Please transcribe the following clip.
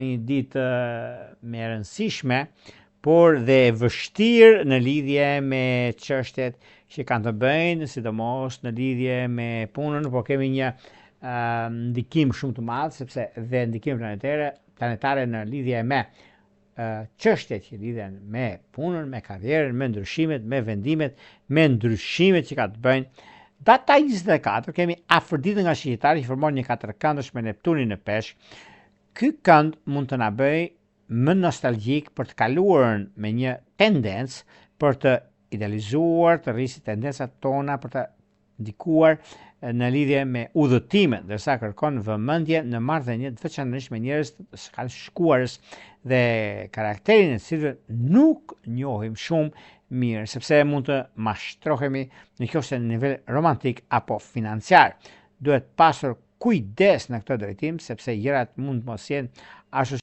një ditë me rëndësishme, por dhe e vështirë në lidhje me çështjet që kanë të bëjnë, sidomos në lidhje me punën, por kemi një ndikim shumë të madh, sepse dhe ndikim planetare në lidhje me çështjet që lidhen me punën, me karrierën, me ndryshimet, me vendimet, me ndryshimet që ka të bëjnë. Data 24 kemi Afroditën nga Shqiptari që formon një katërkëndësh me Neptunin në Peshk. Ky kënd mund të na bëj më nostalgjik për të kaluarën me një tendencë për të idealizuar, të rrisit tendencat tona, për të ndikuar në lidhje me udhëtimet, ndërsa kërkon vëmendje në marrëdhënie të veçanërisht me njerëz të shkuarës dhe karakterin e cilëve nuk njohim shumë mirë, sepse mund të mashtrohemi nëse në nivel romantik apo financiar. Duhet pasur kujdes në këtë drejtim, sepse gjërat mund të mos jenë ashtu